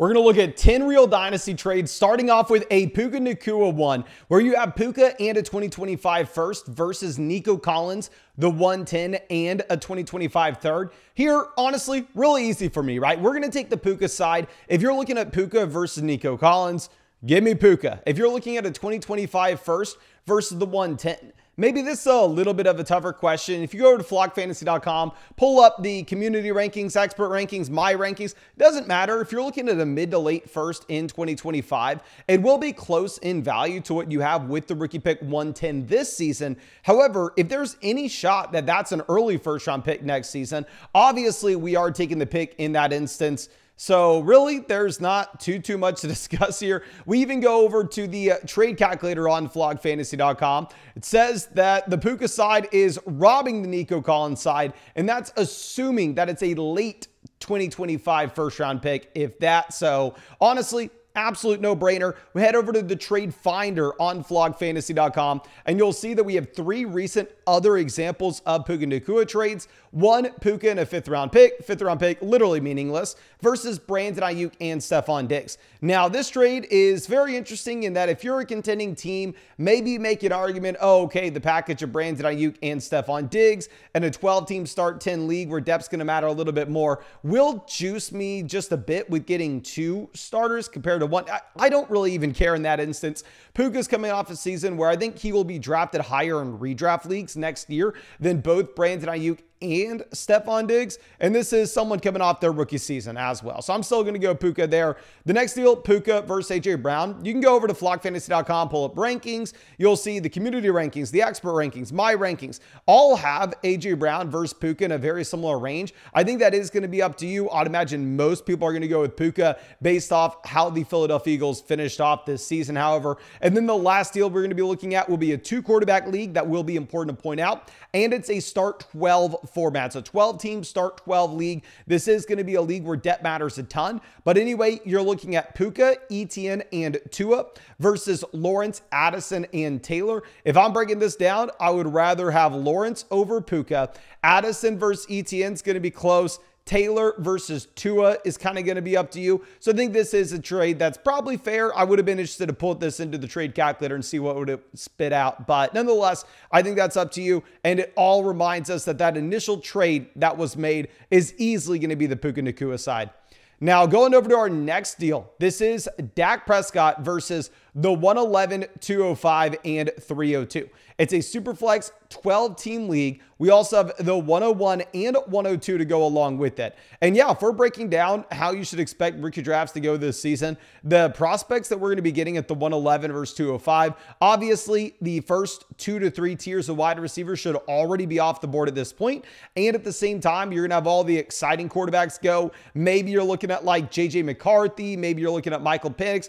We're going to look at 10 real dynasty trades, starting off with a Puka Nacua one, where you have Puka and a 2025 first versus Nico Collins, the 110 and a 2025 third. Here, honestly, really easy for me, right? We're going to take the Puka side. If you're looking at Puka versus Nico Collins, give me Puka. If you're looking at a 2025 first versus the 110, maybe this is a little bit of a tougher question. If you go to flockfantasy.com, pull up the community rankings, expert rankings, my rankings, doesn't matter. If you're looking at a mid to late first in 2025, it will be close in value to what you have with the rookie pick 110 this season. However, if there's any shot that that's an early first round pick next season, obviously we are taking the pick in that instance. So really, there's not too much to discuss here. We even go over to the trade calculator on flockfantasy.com. It says that the Puka side is robbing the Nico Collins side, and that's assuming that it's a late 2025 first round pick, if that. So honestly, absolute no-brainer. We head over to the trade finder on flockfantasy.com, and you'll see that we have 3 recent other examples of Puka Nacua trades. One, Puka and a 5th round pick, literally meaningless, versus Brandon Ayuk and Stephon Diggs. Now, this trade is very interesting in that if you're a contending team, maybe make an argument, oh, okay, the package of Brandon Ayuk and Stephon Diggs and a 12-team start 10 league where depth's going to matter a little bit more will juice me just a bit with getting 2 starters compared to 1. I don't really even care in that instance. Puka's coming off a season where I think he will be drafted higher in redraft leagues next year than both Brandon Ayuk and Stephon Diggs, and this is someone coming off their rookie season as well. So I'm still going to go Puka there. The next deal, Puka versus AJ Brown. You can go over to flockfantasy.com, pull up rankings. You'll see the community rankings, the expert rankings, my rankings, all have AJ Brown versus Puka in a very similar range. I think that is going to be up to you. I'd imagine most people are going to go with Puka based off how the Philadelphia Eagles finished off this season, however. And then the last deal we're going to be looking at will be a 2-quarterback league. That will be important to point out. And it's a start 12 format. So 12-team start 12 league. This is going to be a league where depth matters a ton. But anyway, you're looking at Puka, Etienne, and Tua versus Lawrence, Addison, and Taylor. If I'm breaking this down, I would rather have Lawrence over Puka. Addison versus Etienne is going to be close. Taylor versus Tua is kind of going to be up to you. So I think this is a trade that's probably fair. I would have been interested to put this into the trade calculator and see what would it spit out. But nonetheless, I think that's up to you. And it all reminds us that that initial trade that was made is easily going to be the Puka Nacua side. Now, going over to our next deal, this is Dak Prescott versus the 111, 205, and 302. It's a Superflex 12-team league. We also have the 101 and 102 to go along with it. And yeah, if we're breaking down how you should expect rookie drafts to go this season, the prospects that we're going to be getting at the 111 versus 205, obviously the first 2 to 3 tiers of wide receivers should already be off the board at this point. And at the same time, you're going to have all the exciting quarterbacks go. Maybe you're looking at like JJ McCarthy. Maybe you're looking at Michael Penix.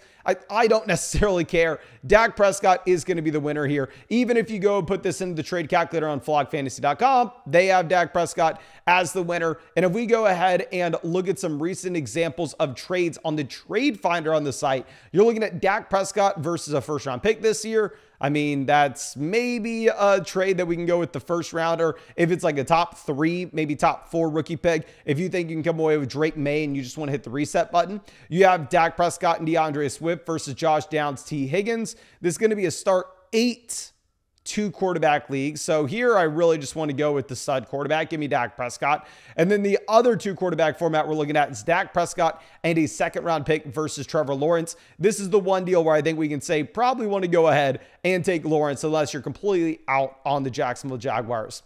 I don't necessarily care. Dak Prescott is going to be the winner here. Even if you go put this into the trade calculator on flockfantasy.com, they have Dak Prescott as the winner. And if we go ahead and look at some recent examples of trades on the trade finder on the site, you're looking at Dak Prescott versus a first round pick this year. I mean, that's maybe a trade that we can go with the first rounder. If it's like a top 3, maybe top 4 rookie pick, if you think you can come away with Drake May and you just want to hit the reset button, you have Dak Prescott and DeAndre Swift versus Josh Downs, T. Higgins. This is going to be a start 8 2-quarterback league. So here I really just want to go with the stud quarterback. Give me Dak Prescott. And then the other 2-quarterback format we're looking at is Dak Prescott and a 2nd-round pick versus Trevor Lawrence. This is the one deal where I think we can say probably want to go ahead and take Lawrence unless you're completely out on the Jacksonville Jaguars.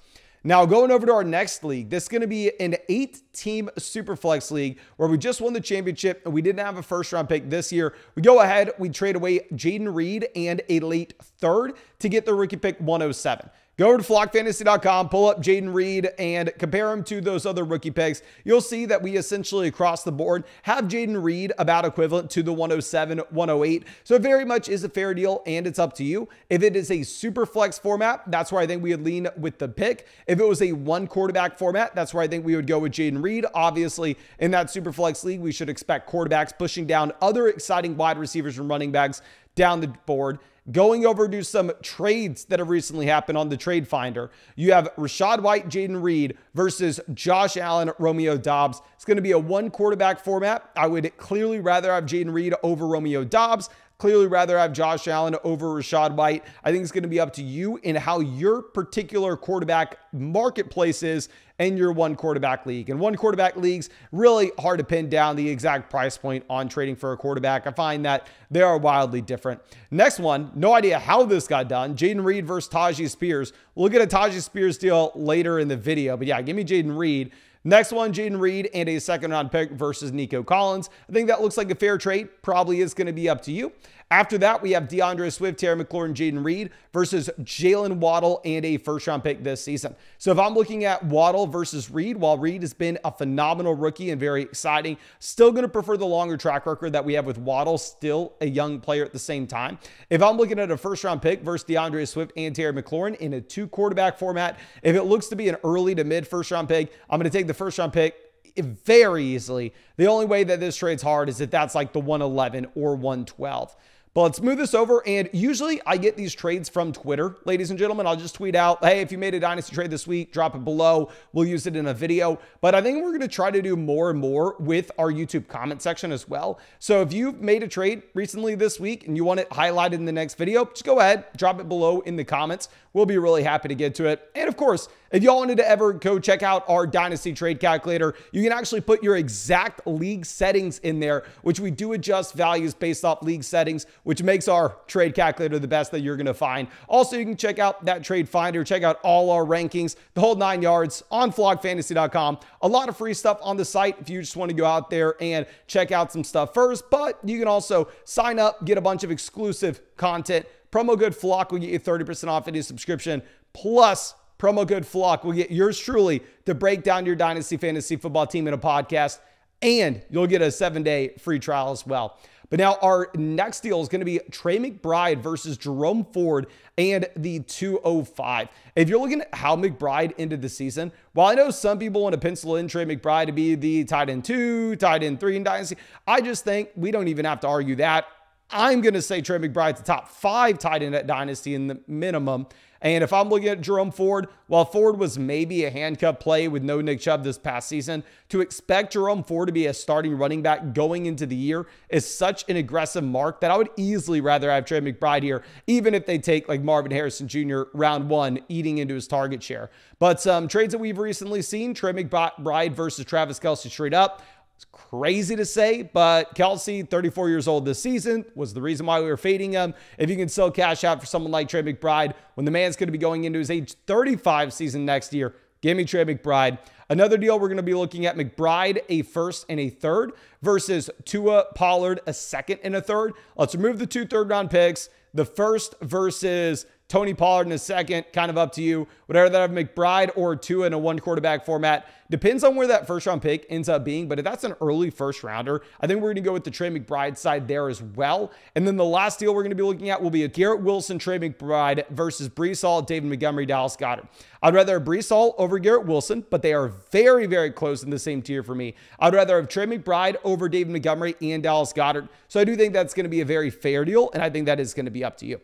Now, going over to our next league, this is going to be an 8-team Superflex league where we just won the championship and we didn't have a first-round pick this year. We go ahead, we trade away Jaden Reed and a late 3rd to get the rookie pick 107. Go over to flockfantasy.com, pull up Jaden Reed, and compare him to those other rookie picks. You'll see that we essentially across the board have Jaden Reed about equivalent to the 107, 108. So it very much is a fair deal, and it's up to you. If it is a super flex format, that's where I think we would lean with the pick. If it was a 1-quarterback format, that's where I think we would go with Jaden Reed. Obviously, in that super flex league, we should expect quarterbacks pushing down other exciting wide receivers and running backs down the board. Going over to some trades that have recently happened on the trade finder. You have Rachaad White, Jaden Reed versus Josh Allen, Romeo Doubs. It's going to be a one quarterback format. I would clearly rather have Jaden Reed over Romeo Doubs. Clearly rather have Josh Allen over Rachaad White. I think it's going to be up to you and how your particular quarterback marketplace is in your one quarterback league. And one quarterback leagues, really hard to pin down the exact price point on trading for a quarterback. I find that they are wildly different. Next one, no idea how this got done. Jaden Reed versus Tyjae Spears. We'll get a Tyjae Spears deal later in the video, but yeah, give me Jaden Reed. Next one, Jaden Reed and a second-round pick versus Nico Collins. I think that looks like a fair trade. Probably is going to be up to you. After that, we have DeAndre Swift, Terry McLaurin, Jaden Reed versus Jalen Waddle and a first-round pick this season. So if I'm looking at Waddle versus Reed, while Reed has been a phenomenal rookie and very exciting, still going to prefer the longer track record that we have with Waddle, still a young player at the same time. If I'm looking at a first-round pick versus DeAndre Swift and Terry McLaurin in a two-quarterback format, if it looks to be an early to mid first-round pick, I'm going to take the first-round pick very easily. The only way that this trade's hard is if that's like the 111 or 112. But let's move this over. And usually I get these trades from Twitter, ladies and gentlemen. I'll just tweet out, hey, if you made a Dynasty trade this week, drop it below. We'll use it in a video. But I think we're going to try to do more and more with our YouTube comment section as well. So if you've made a trade recently this week and you want it highlighted in the next video, just go ahead, drop it below in the comments. We'll be really happy to get to it. And of course, if y'all wanted to ever go check out our Dynasty trade calculator, you can actually put your exact league settings in there, which we do adjust values based off league settings, which makes our trade calculator the best that you're going to find. Also, you can check out that trade finder, check out all our rankings, the whole 9 yards on flogfantasy.com. A lot of free stuff on the site if you just want to go out there and check out some stuff first, but you can also sign up, get a bunch of exclusive content. Promo code FLOCK will get you 30% off any subscription, plus promo code FLOCK will get yours truly to break down your Dynasty Fantasy Football team in a podcast, and you'll get a 7-day free trial as well. But now our next deal is going to be Trey McBride versus Jerome Ford and the 205. If you're looking at how McBride ended the season, while I know some people want to pencil in Trey McBride to be the tight end 2, tight end 3 in Dynasty, I just think we don't even have to argue that. I'm going to say Trey McBride's the top 5 tight end at Dynasty in the minimum. And if I'm looking at Jerome Ford, while Ford was maybe a handcuff play with no Nick Chubb this past season, to expect Jerome Ford to be a starting running back going into the year is such an aggressive mark that I would easily rather have Trey McBride here, even if they take like Marvin Harrison Jr. round 1 eating into his target share. But some trades that we've recently seen, Trey McBride versus Travis Kelce straight up. It's crazy to say, but Kelce, 34 years old this season, was the reason why we were fading him. If you can still cash out for someone like Trey McBride, when the man's going to be going into his age 35 season next year, give me Trey McBride. Another deal, we're going to be looking at McBride, a first and a third, versus Tua Pollard, a second and a third. Let's remove the 2 third-round picks. The first versus Tony Pollard in a second, kind of up to you. Whatever that have McBride or Tua in a one quarterback format. Depends on where that first round pick ends up being, but if that's an early first rounder, I think we're going to go with the Trey McBride side there as well. And then the last deal we're going to be looking at will be a Garrett Wilson, Trey McBride versus Breece Hall, David Montgomery, Dallas Goedert. I'd rather have Breece Hall over Garrett Wilson, but they are very, very close in the same tier for me. I'd rather have Trey McBride over David Montgomery and Dallas Goedert. So I do think that's going to be a very fair deal, and I think that is going to be up to you.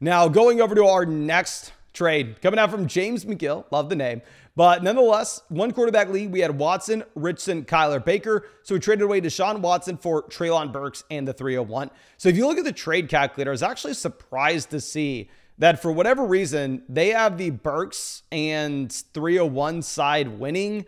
Now, going over to our next trade, coming out from James McGill, love the name, but nonetheless, one quarterback league, we had Watson, Richardson, Kyler Baker, so we traded away Deshaun Watson for Trayon Burks and the 301. So if you look at the trade calculator, I was actually surprised to see that for whatever reason, they have the Burks and 301 side winning.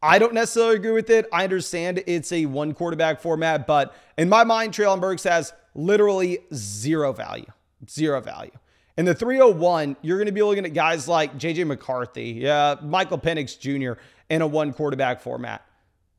I don't necessarily agree with it. I understand it's a one quarterback format, but in my mind, Trayon Burks has literally zero value. Zero value. In the 301, you're going to be looking at guys like J.J. McCarthy, Michael Penix Jr. in a one quarterback format.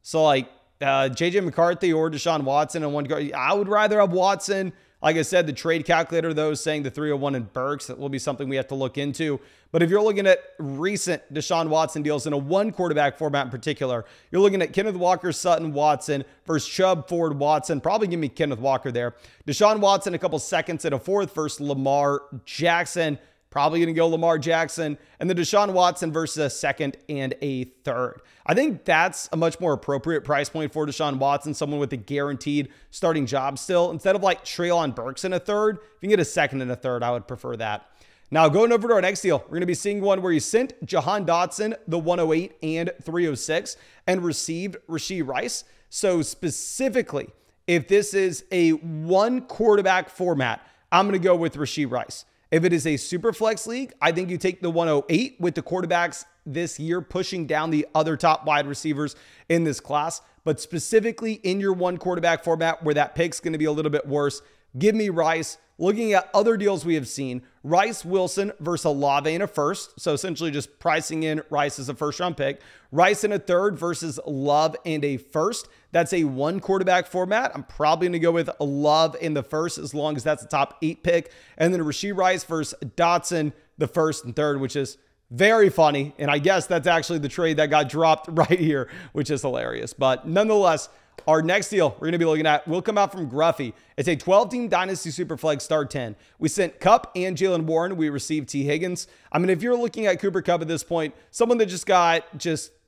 So like J.J. McCarthy or Deshaun Watson in one. I would rather have Watson. Like I said, the trade calculator, though, is saying the 301 and Burks. That will be something we have to look into. But if you're looking at recent Deshaun Watson deals in a one quarterback format in particular, you're looking at Kenneth Walker, Sutton, Watson versus Chubb, Ford, Watson. Probably give me Kenneth Walker there. Deshaun Watson, a couple seconds and a fourth versus Lamar Jackson, Probably going to go Lamar Jackson, and then Deshaun Watson versus a second and a third. I think that's a much more appropriate price point for Deshaun Watson, someone with a guaranteed starting job still. Instead of like Trayon Burks in a third, if you can get a second and a third, I would prefer that. Now, going over to our next deal, we're going to be seeing one where you sent Jahan Dotson the 108 and 306 and received Rashid Rice. So specifically, if this is a one quarterback format, I'm going to go with Rashid Rice. If it is a super flex league, I think you take the 108 with the quarterbacks this year pushing down the other top wide receivers in this class. But specifically in your one quarterback format where that pick's going to be a little bit worse, give me Rice. Looking at other deals we have seen, Rice Wilson versus Olave in a first. So essentially just pricing in Rice as a first round pick. Rice in a third versus Love and a first. That's a one quarterback format. I'm probably going to go with Love in the first as long as that's the top 8 pick. And then Rashid Rice versus Dotson, the first and third, which is very funny. And I guess that's actually the trade that got dropped right here, which is hilarious. But nonetheless, our next deal we're going to be looking at will come out from Gruffy. It's a 12-team Dynasty Superflex Start 10. We sent Kupp and Jalen Warren. We received T. Higgins. I mean, if you're looking at Cooper Kupp at this point, someone that just got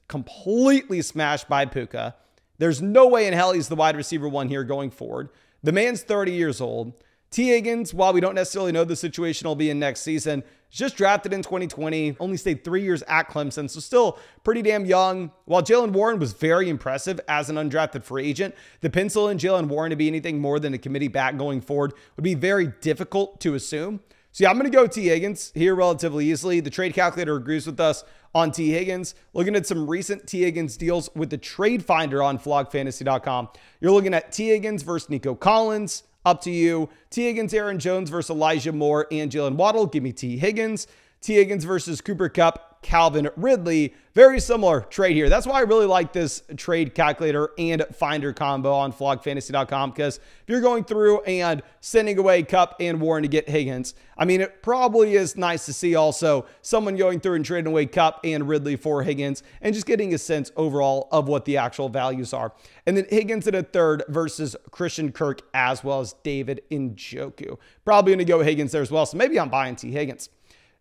completely smashed by Puka, there's no way in hell he's the wide receiver one here going forward. The man's 30 years old. T. Higgins, while we don't necessarily know the situation will be in next season, just drafted in 2020, only stayed 3 years at Clemson, so still pretty damn young. While Jalen Warren was very impressive as an undrafted free agent, the pencil in Jalen Warren to be anything more than a committee back going forward would be very difficult to assume. So yeah, I'm going to go T. Higgins here relatively easily. The trade calculator agrees with us on T. Higgins. Looking at some recent T. Higgins deals with the trade finder on flogfantasy.com. You're looking at T. Higgins versus Nico Collins. Up to you. T. Higgins, Aaron Jones versus Elijah Moore and Jalen Waddle. Give me T. Higgins. T. Higgins versus Cooper Kupp, Calvin Ridley. Very similar trade here. That's why I really like this trade calculator and finder combo on flogfantasy.com, because if you're going through and sending away Kupp and Warren to get Higgins, I mean, it probably is nice to see also someone going through and trading away Kupp and Ridley for Higgins and just getting a sense overall of what the actual values are. And then Higgins in a third versus Christian Kirk as well as David Njoku. Probably going to go Higgins there as well. So maybe I'm buying T. Higgins.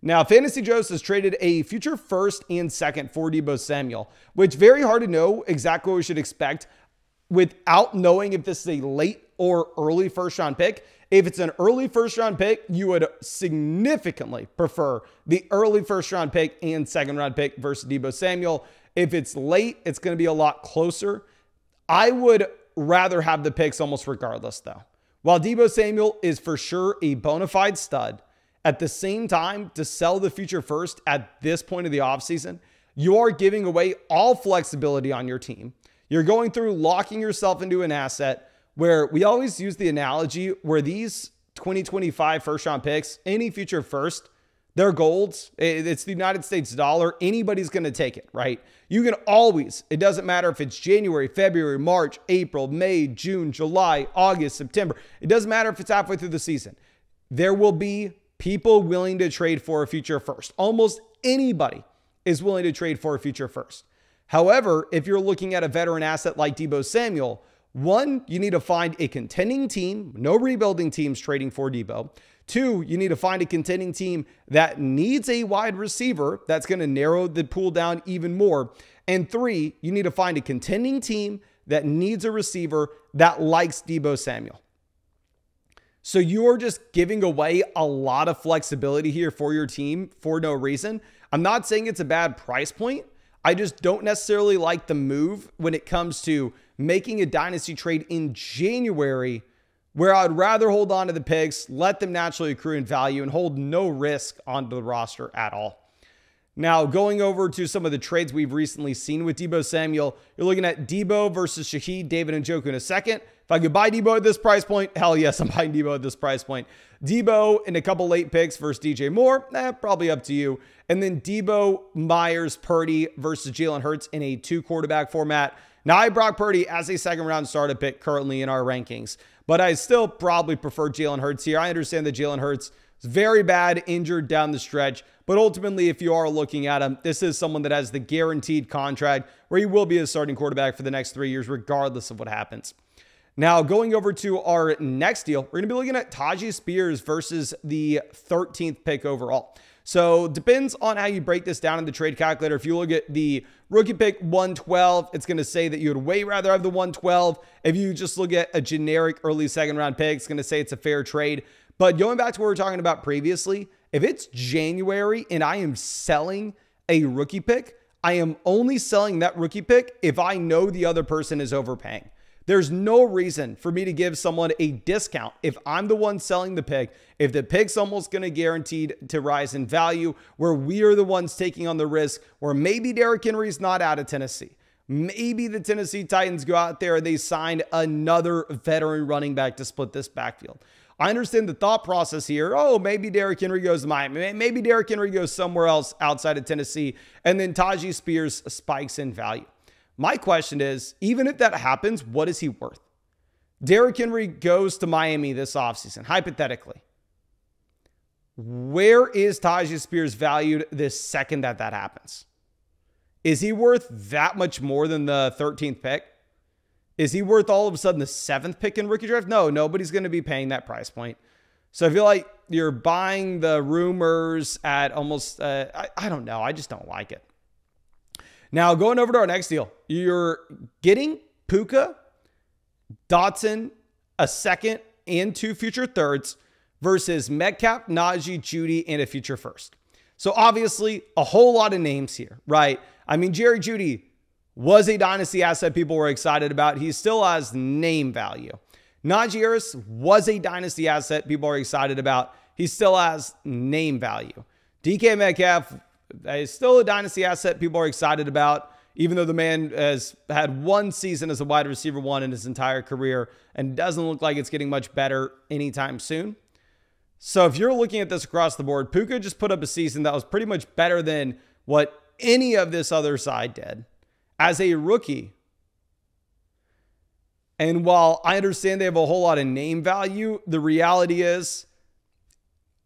Now, Fantasy Joe's has traded a future first and second for Deebo Samuel, which very hard to know exactly what we should expect without knowing if this is a late or early first round pick. If it's an early first round pick, you would significantly prefer the early first round pick and second round pick versus Deebo Samuel. If it's late, it's going to be a lot closer. I would rather have the picks almost regardless though. While Deebo Samuel is for sure a bona fide stud, at the same time, to sell the future first at this point of the offseason, you are giving away all flexibility on your team. You're going through locking yourself into an asset where we always use the analogy where these 2025 first round picks, any future first, they're golds. It's the United States dollar. Anybody's going to take it, right? You can always, it doesn't matter if it's January, February, March, April, May, June, July, August, September. It doesn't matter if it's halfway through the season. There will be people willing to trade for a future first. Almost anybody is willing to trade for a future first. However, if you're looking at a veteran asset like Deebo Samuel, one, you need to find a contending team, no rebuilding teams trading for Deebo. Two, you need to find a contending team that needs a wide receiver that's going to narrow the pool down even more. And three, you need to find a contending team that needs a receiver that likes Deebo Samuel. So you're just giving away a lot of flexibility here for your team for no reason. I'm not saying it's a bad price point. I just don't necessarily like the move when it comes to making a dynasty trade in January, where I'd rather hold on to the picks, let them naturally accrue in value, and hold no risk onto the roster at all. Now, going over to some of the trades we've recently seen with Deebo Samuel, you're looking at Deebo versus Shaheed, David Njoku in a second. If I could buy Deebo at this price point, hell yes, I'm buying Deebo at this price point. Deebo and a couple late picks versus DJ Moore, probably up to you. And then Deebo, Myers, Purdy versus Jalen Hurts in a 2-quarterback format. Now, I Brock Purdy as a second-round startup pick currently in our rankings, but I still probably prefer Jalen Hurts here. I understand that Jalen Hurts is very bad, injured down the stretch, but ultimately, if you are looking at him, this is someone that has the guaranteed contract where he will be a starting quarterback for the next 3 years, regardless of what happens. Now, going over to our next deal, we're going to be looking at Tyjae Spears versus the 13th pick overall. So depends on how you break this down in the trade calculator. If you look at the rookie pick 112, it's going to say that you would way rather have the 112. If you just look at a generic early second round pick, it's going to say it's a fair trade. But going back to what we were talking about previously, if it's January and I am selling a rookie pick, I am only selling that rookie pick if I know the other person is overpaying. There's no reason for me to give someone a discount if I'm the one selling the pick, if the pick's almost going to guaranteed to rise in value, where we are the ones taking on the risk, where maybe Derrick Henry's not out of Tennessee. Maybe the Tennessee Titans go out there and they sign another veteran running back to split this backfield. I understand the thought process here. Oh, maybe Derrick Henry goes to Miami. Maybe Derrick Henry goes somewhere else outside of Tennessee, and then Tyjae Spears spikes in value. My question is, even if that happens, what is he worth? Derrick Henry goes to Miami this offseason, hypothetically. Where is Tyjae Spears valued this second that happens? Is he worth that much more than the 13th pick? Is he worth all of a sudden the 7th pick in rookie draft? No, nobody's going to be paying that price point. So I feel like you're buying the rumors at almost, I don't know. I just don't like it. Now, going over to our next deal, you're getting Puka, Dotson, a second, and 2 future thirds versus Metcalf, Najee, Judy, and a future first. So obviously, a whole lot of names here, right? I mean, Jerry Judy was a dynasty asset people were excited about. He still has name value. Najee Harris was a dynasty asset people are excited about. He still has name value. DK Metcalf is still a dynasty asset people are excited about, even though the man has had 1 season as a wide receiver 1 in his entire career and doesn't look like it's getting much better anytime soon. So if you're looking at this across the board, Puka just put up a season that was pretty much better than what any of this other side did as a rookie. And while I understand they have a whole lot of name value, the reality is,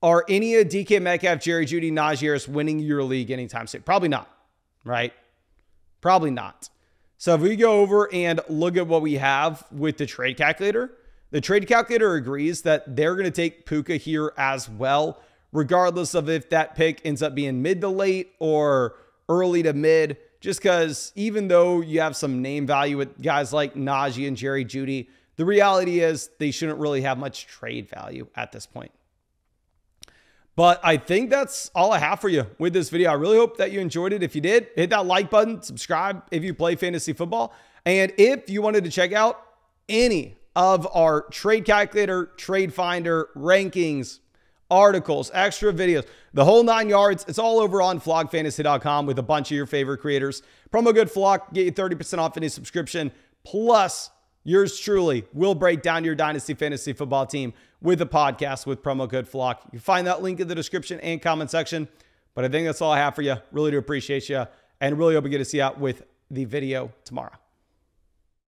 are any of DK Metcalf, Jerry Judy, Najee Harris winning your league anytime soon? Probably not, right? Probably not. So if we go over and look at what we have with the trade calculator, the trade calculator agrees that they're going to take Puka here as well, regardless of if that pick ends up being mid to late or early to mid, just because even though you have some name value with guys like Najee and Jerry Judy, the reality is they shouldn't really have much trade value at this point. But I think that's all I have for you with this video. I really hope that you enjoyed it. If you did, hit that like button, subscribe if you play fantasy football. And if you wanted to check out any of our trade calculator, trade finder, rankings, articles, extra videos, the whole 9 yards, it's all over on flogfantasy.com with a bunch of your favorite creators. Promo code FLOG, get you 30% off any subscription. Plus, yours truly will break down your Dynasty Fantasy Football team with a podcast with promo code FLOG. You find that link in the description and comment section. But I think that's all I have for you. Really do appreciate you and really hope we get to see you out with the video tomorrow.